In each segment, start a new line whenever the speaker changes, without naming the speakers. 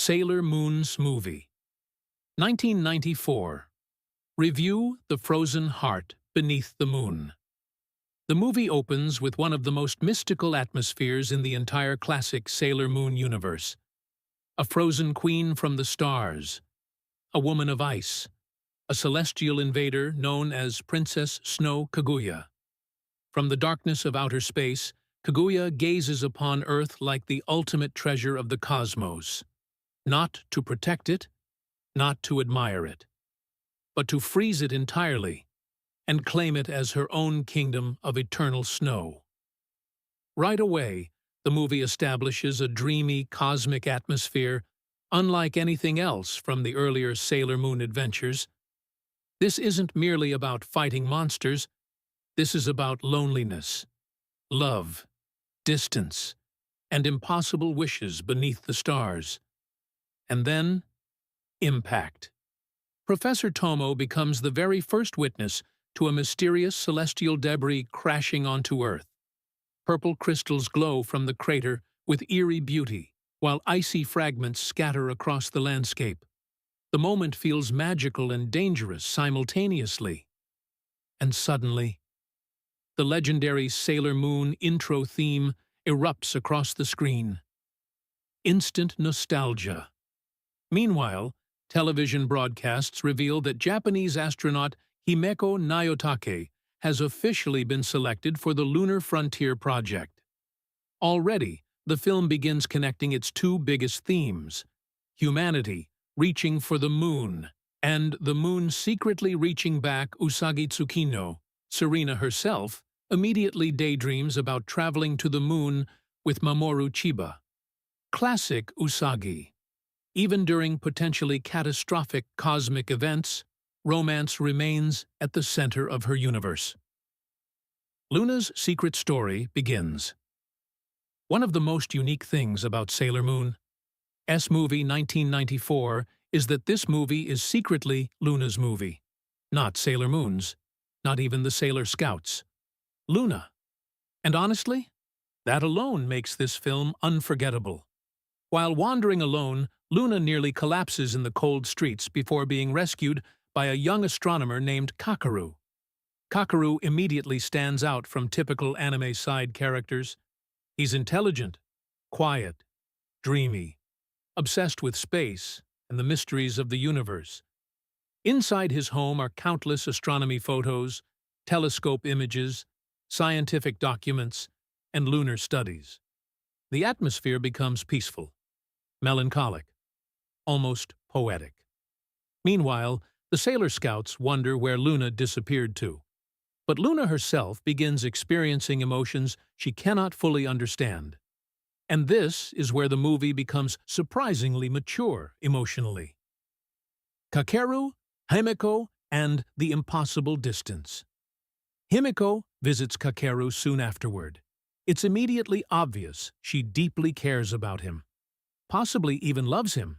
Sailor Moon's movie. 1994. Review The Frozen Heart Beneath the Moon. The movie opens with one of the most mystical atmospheres in the entire classic Sailor Moon universe. A frozen queen from the stars, a woman of ice, a celestial invader known as Princess Snow Kaguya. From the darkness of outer space, Kaguya gazes upon Earth like the ultimate treasure of the cosmos. Not to protect it, not to admire it, but to freeze it entirely and claim it as her own kingdom of eternal snow. Right away, the movie establishes a dreamy cosmic atmosphere unlike anything else from the earlier Sailor Moon adventures. This isn't merely about fighting monsters, this is about loneliness, love, distance, and impossible wishes beneath the stars. And then, impact. Professor Tomoe becomes the very first witness to a mysterious celestial debris crashing onto Earth. Purple crystals glow from the crater with eerie beauty, while icy fragments scatter across the landscape. The moment feels magical and dangerous simultaneously. And suddenly, the legendary Sailor Moon intro theme erupts across the screen. Instant nostalgia. Meanwhile, television broadcasts reveal that Japanese astronaut Himeko Nayotake has officially been selected for the Lunar Frontier Project. Already, the film begins connecting its two biggest themes: humanity reaching for the moon, and the moon secretly reaching back. Usagi Tsukino, Serena herself, immediately daydreams about traveling to the moon with Mamoru Chiba. Classic Usagi. Even during potentially catastrophic cosmic events, romance remains at the center of her universe. Luna's secret story begins. One of the most unique things about Sailor Moon's movie 1994 is that this movie is secretly Luna's movie. Not Sailor Moon's, not even the Sailor Scouts. Luna. And honestly, that alone makes this film unforgettable. While wandering alone, Luna nearly collapses in the cold streets before being rescued by a young astronomer named Kakeru. Kakeru immediately stands out from typical anime side characters. He's intelligent, quiet, dreamy, obsessed with space and the mysteries of the universe. Inside his home are countless astronomy photos, telescope images, scientific documents, and lunar studies. The atmosphere becomes peaceful, melancholic, almost poetic. Meanwhile, the Sailor Scouts wonder where Luna disappeared to. But Luna herself begins experiencing emotions she cannot fully understand. And this is where the movie becomes surprisingly mature emotionally. Kakeru, Himeko, and the impossible distance. Himeko visits Kakeru soon afterward. It's immediately obvious she deeply cares about him, possibly even loves him.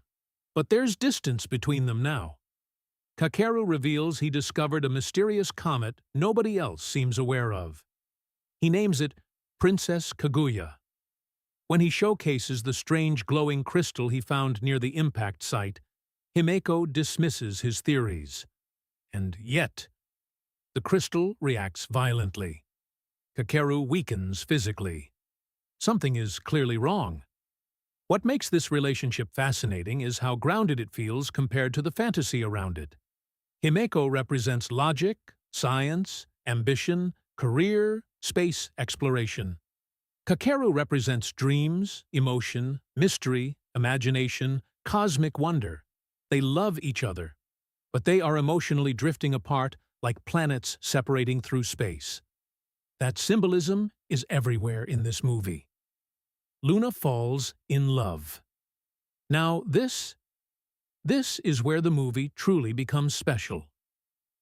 But there's distance between them now. Kakeru reveals he discovered a mysterious comet nobody else seems aware of. He names it Princess Kaguya. When he showcases the strange glowing crystal he found near the impact site, Himeko dismisses his theories. And yet, the crystal reacts violently. Kakeru weakens physically. Something is clearly wrong. What makes this relationship fascinating is how grounded it feels compared to the fantasy around it. Himeko represents logic, science, ambition, career, space exploration. Kakeru represents dreams, emotion, mystery, imagination, cosmic wonder. They love each other, but they are emotionally drifting apart like planets separating through space. That symbolism is everywhere in this movie. Luna falls in love. Now this is where the movie truly becomes special.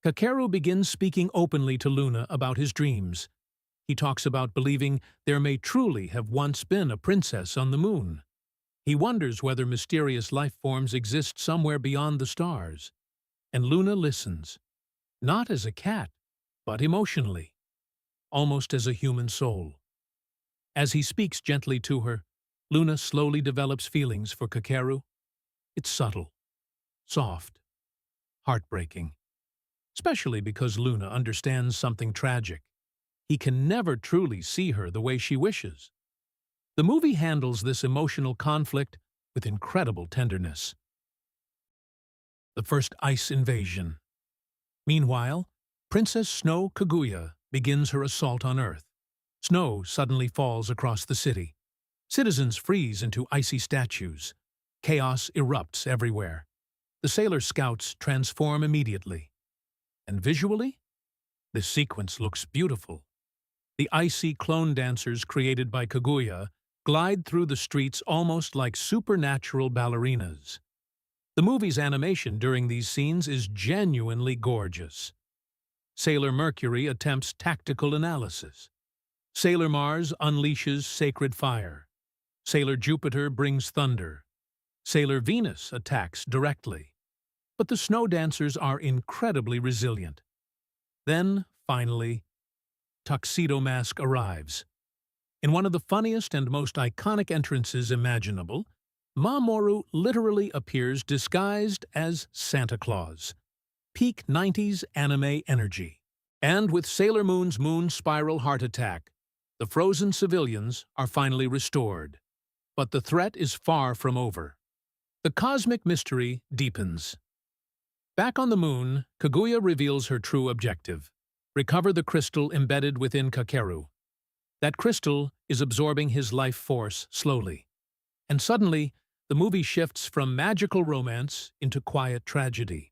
Kakeru begins speaking openly to Luna about his dreams. He talks about believing there may truly have once been a princess on the moon. He wonders whether mysterious life forms exist somewhere beyond the stars. And Luna listens, not as a cat, but emotionally, almost as a human soul. As he speaks gently to her, Luna slowly develops feelings for Kakeru. It's subtle, soft, heartbreaking, especially because Luna understands something tragic. He can never truly see her the way she wishes. The movie handles this emotional conflict with incredible tenderness. The first ice invasion. Meanwhile, Princess Snow Kaguya begins her assault on Earth. Snow suddenly falls across the city. Citizens freeze into icy statues. Chaos erupts everywhere. The Sailor Scouts transform immediately. And visually, this sequence looks beautiful. The icy clone dancers created by Kaguya glide through the streets almost like supernatural ballerinas. The movie's animation during these scenes is genuinely gorgeous. Sailor Mercury attempts tactical analysis. Sailor Mars unleashes sacred fire. Sailor Jupiter brings thunder. Sailor Venus attacks directly. But the snow dancers are incredibly resilient. Then, finally, Tuxedo Mask arrives. In one of the funniest and most iconic entrances imaginable, Mamoru literally appears disguised as Santa Claus. Peak 90s anime energy. And with Sailor Moon's moon spiral heart attack, the frozen civilians are finally restored. But the threat is far from over. The cosmic mystery deepens. Back on the moon, Kaguya reveals her true objective: recover the crystal embedded within Kakeru. That crystal is absorbing his life force slowly. And suddenly, the movie shifts from magical romance into quiet tragedy.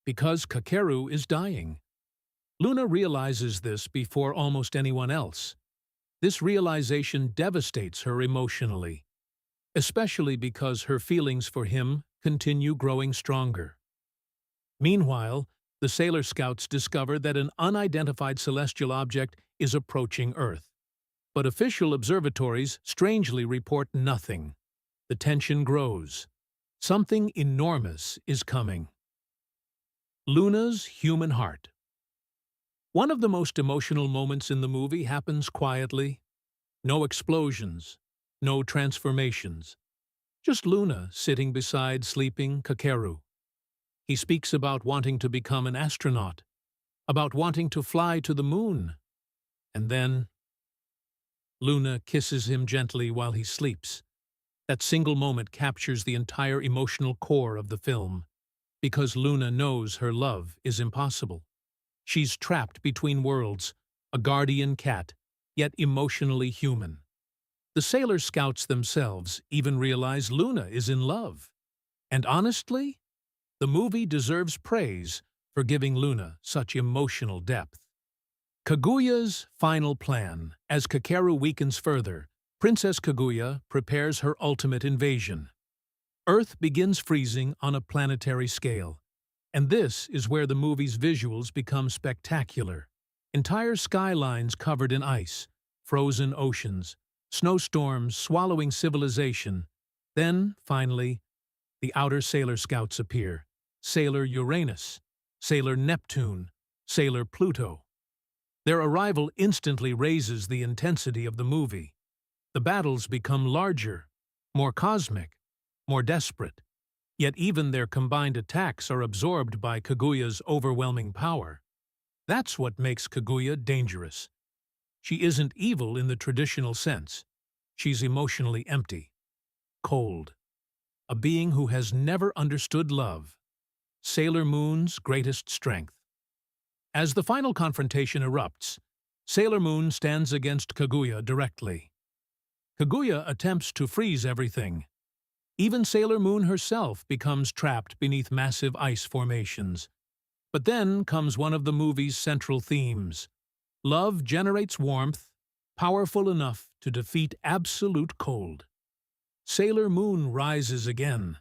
Because Kakeru is dying. Luna realizes this before almost anyone else. This realization devastates her emotionally, especially because her feelings for him continue growing stronger. Meanwhile, the Sailor Scouts discover that an unidentified celestial object is approaching Earth. But official observatories strangely report nothing. The tension grows. Something enormous is coming. Luna's human heart. One of the most emotional moments in the movie happens quietly. No explosions, no transformations. Just Luna sitting beside sleeping Kakeru. He speaks about wanting to become an astronaut, about wanting to fly to the moon. And then Luna kisses him gently while he sleeps. That single moment captures the entire emotional core of the film, because Luna knows her love is impossible. She's trapped between worlds, a guardian cat, yet emotionally human. The Sailor Scouts themselves even realize Luna is in love. And honestly, the movie deserves praise for giving Luna such emotional depth. Kaguya's final plan. As Kakeru weakens further, Princess Kaguya prepares her ultimate invasion. Earth begins freezing on a planetary scale. And this is where the movie's visuals become spectacular. Entire skylines covered in ice, frozen oceans, snowstorms swallowing civilization. Then, finally, the outer Sailor Scouts appear. Sailor Uranus, Sailor Neptune, Sailor Pluto. Their arrival instantly raises the intensity of the movie. The battles become larger, more cosmic, more desperate. Yet even their combined attacks are absorbed by Kaguya's overwhelming power. That's what makes Kaguya dangerous. She isn't evil in the traditional sense. She's emotionally empty, cold. A being who has never understood love. Sailor Moon's greatest strength. As the final confrontation erupts, Sailor Moon stands against Kaguya directly. Kaguya attempts to freeze everything. Even Sailor Moon herself becomes trapped beneath massive ice formations. But then comes one of the movie's central themes. Love generates warmth, powerful enough to defeat absolute cold. Sailor Moon rises again,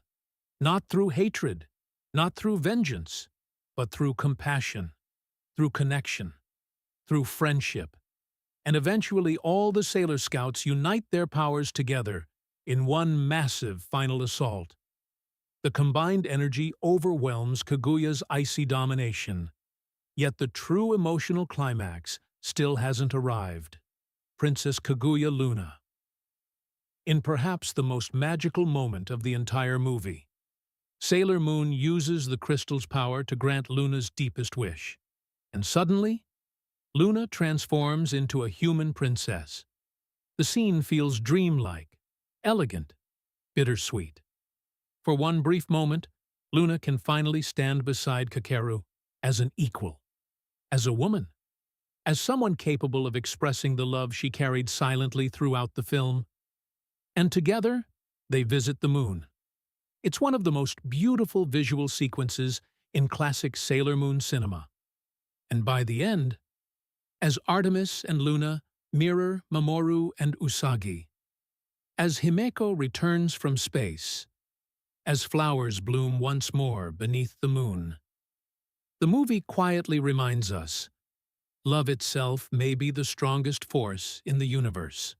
not through hatred, not through vengeance, but through compassion, through connection, through friendship. And eventually all the Sailor Scouts unite their powers together in one massive final assault. The combined energy overwhelms Kaguya's icy domination. Yet the true emotional climax still hasn't arrived. Princess Kaguya Luna. In perhaps the most magical moment of the entire movie, Sailor Moon uses the crystal's power to grant Luna's deepest wish. And suddenly, Luna transforms into a human princess. The scene feels dreamlike, elegant, bittersweet. For one brief moment, Luna can finally stand beside Kakeru as an equal, as a woman, as someone capable of expressing the love she carried silently throughout the film. And together, they visit the moon. It's one of the most beautiful visual sequences in classic Sailor Moon cinema. And by the end, as Artemis and Luna mirror Mamoru and Usagi, as Himeko returns from space, as flowers bloom once more beneath the moon, the movie quietly reminds us, love itself may be the strongest force in the universe.